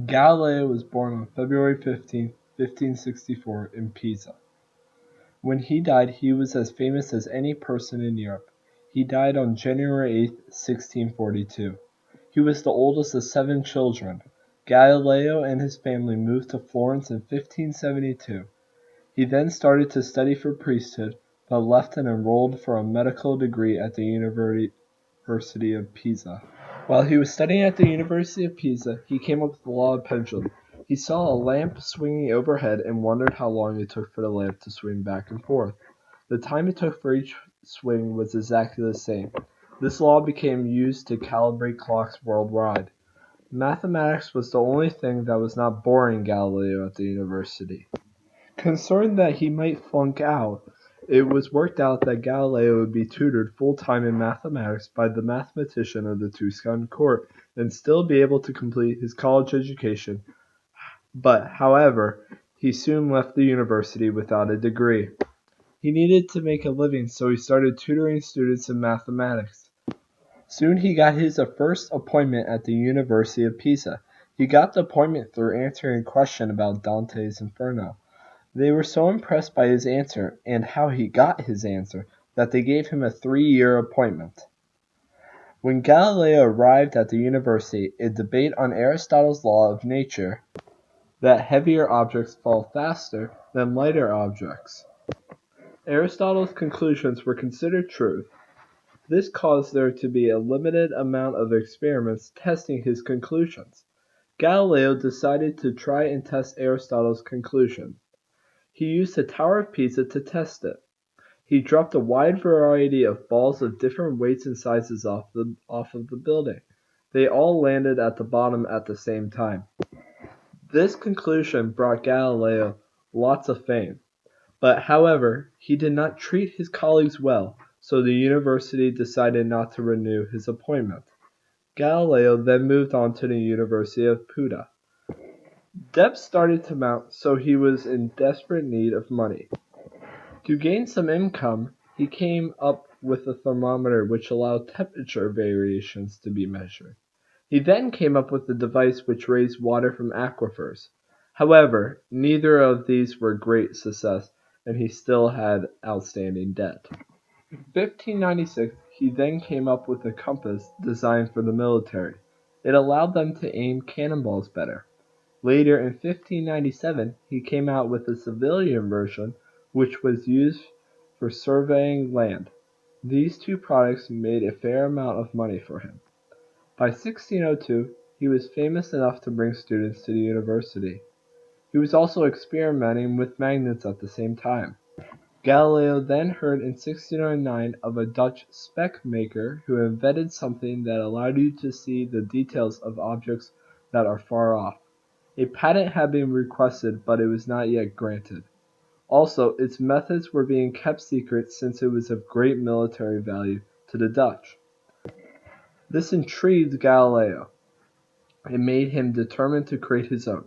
Galileo was born on February 15, 1564, in Pisa. When he died, he was as famous as any person in Europe. He died on January 8, 1642. He was the oldest of 7 children. Galileo and his family moved to Florence in 1572. He then started to study for priesthood, but left and enrolled for a medical degree at the University of Pisa. While he was studying at the University of Pisa, he came up with the law of pendulum. He saw a lamp swinging overhead and wondered how long it took for the lamp to swing back and forth. The time it took for each swing was exactly the same. This law became used to calibrate clocks worldwide. Mathematics was the only thing that was not boring Galileo at the university. Concerned that he might flunk out, it was worked out that Galileo would be tutored full-time in mathematics by the mathematician of the Tuscan court and still be able to complete his college education. However, he soon left the university without a degree. He needed to make a living, so he started tutoring students in mathematics. Soon he got his first appointment at the University of Pisa. He got the appointment through answering a question about Dante's Inferno. They were so impressed by his answer and how he got his answer that they gave him a 3-year appointment. When Galileo arrived at the university, a debate on Aristotle's law of nature that heavier objects fall faster than lighter objects. Aristotle's conclusions were considered truth. This caused there to be a limited amount of experiments testing his conclusions. Galileo decided to try and test Aristotle's conclusion. He used the Tower of Pisa to test it. He dropped a wide variety of balls of different weights and sizes off of the building. They all landed at the bottom at the same time. This conclusion brought Galileo lots of fame. However, he did not treat his colleagues well, so the university decided not to renew his appointment. Galileo then moved on to the University of Pisa. Debts started to mount, so he was in desperate need of money. To gain some income, he came up with a thermometer which allowed temperature variations to be measured. He then came up with a device which raised water from aquifers. However, neither of these were great success, and he still had outstanding debt. In 1596, he then came up with a compass designed for the military. It allowed them to aim cannonballs better. Later, in 1597, he came out with a civilian version, which was used for surveying land. These two products made a fair amount of money for him. By 1602, he was famous enough to bring students to the university. He was also experimenting with magnets at the same time. Galileo then heard in 1609 of a Dutch speck maker who invented something that allowed you to see the details of objects that are far off. A patent had been requested, but it was not yet granted. Also, its methods were being kept secret since it was of great military value to the Dutch. This intrigued Galileo. It made him determined to create his own.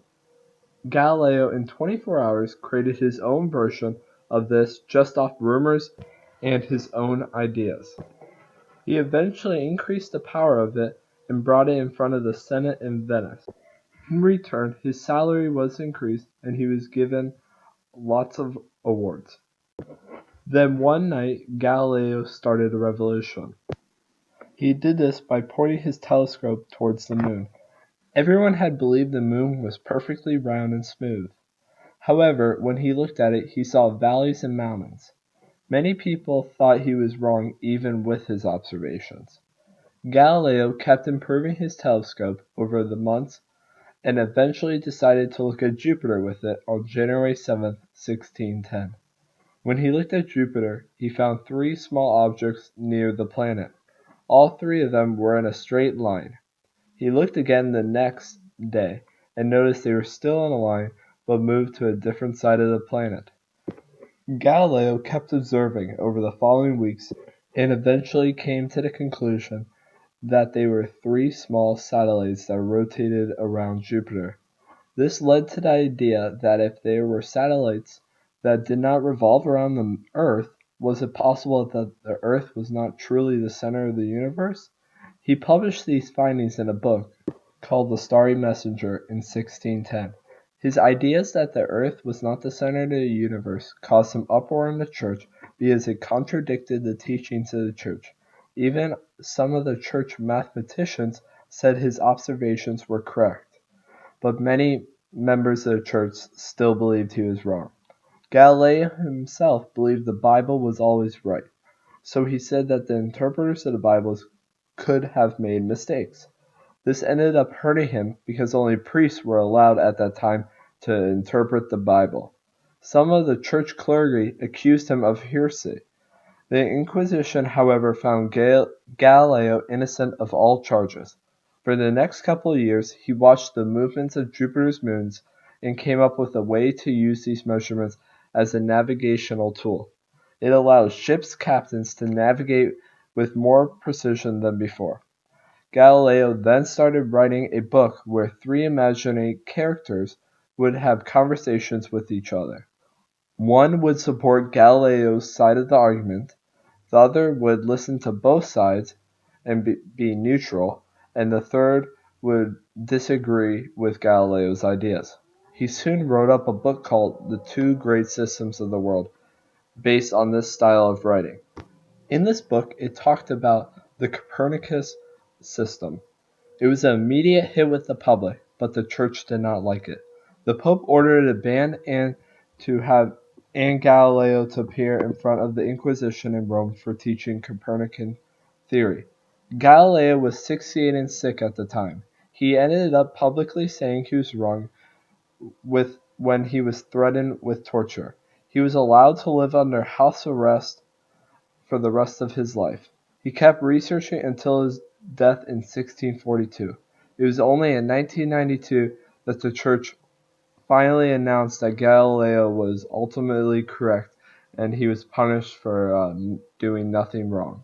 Galileo, in 24 hours, created his own version of this just off rumors and his own ideas. He eventually increased the power of it and brought it in front of the Senate in Venice. In return, his salary was increased and he was given lots of awards. Then one night, Galileo started a revolution. He did this by pointing his telescope towards the moon. Everyone had believed the moon was perfectly round and smooth. However, when he looked at it, he saw valleys and mountains. Many people thought he was wrong even with his observations. Galileo kept improving his telescope over the months and eventually decided to look at Jupiter with it on January 7, 1610. When he looked at Jupiter, he found 3 small objects near the planet. All 3 of them were in a straight line. He looked again the next day and noticed they were still in a line but moved to a different side of the planet. Galileo kept observing over the following weeks and eventually came to the conclusion that they were 3 small satellites that rotated around Jupiter. This led to the idea that if there were satellites that did not revolve around the Earth, was it possible that the Earth was not truly the center of the universe? He published these findings in a book. called the Starry Messenger in 1610. His ideas that the Earth was not the center of the universe caused some uproar in the church because it contradicted the teachings of the church. Even some of the church mathematicians said his observations were correct, but many members of the church still believed he was wrong. Galileo himself believed the Bible was always right, so he said that the interpreters of the Bible could have made mistakes. This ended up hurting him because only priests were allowed at that time to interpret the Bible. Some of the church clergy accused him of heresy. The Inquisition, however, found Galileo innocent of all charges. For the next couple of years, he watched the movements of Jupiter's moons and came up with a way to use these measurements as a navigational tool. It allows ships' captains to navigate with more precision than before. Galileo then started writing a book where three imaginary characters would have conversations with each other. One would support Galileo's side of the argument, the other would listen to both sides and be neutral, and the third would disagree with Galileo's ideas. He soon wrote up a book called The Two Great Systems of the World, based on this style of writing. In this book, it talked about the Copernicus system. It was an immediate hit with the public, but the church did not like it. The Pope ordered it banned and Galileo to appear in front of the Inquisition in Rome for teaching Copernican theory. Galileo was 68 and sick at the time. He ended up publicly saying he was wrong when he was threatened with torture. He was allowed to live under house arrest for the rest of his life. He kept researching until his death in 1642. It was only in 1992 that the church finally announced that Galileo was ultimately correct and he was punished for doing nothing wrong.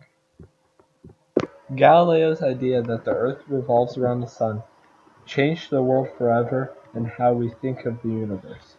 Galileo's idea that the Earth revolves around the sun changed the world forever and how we think of the universe.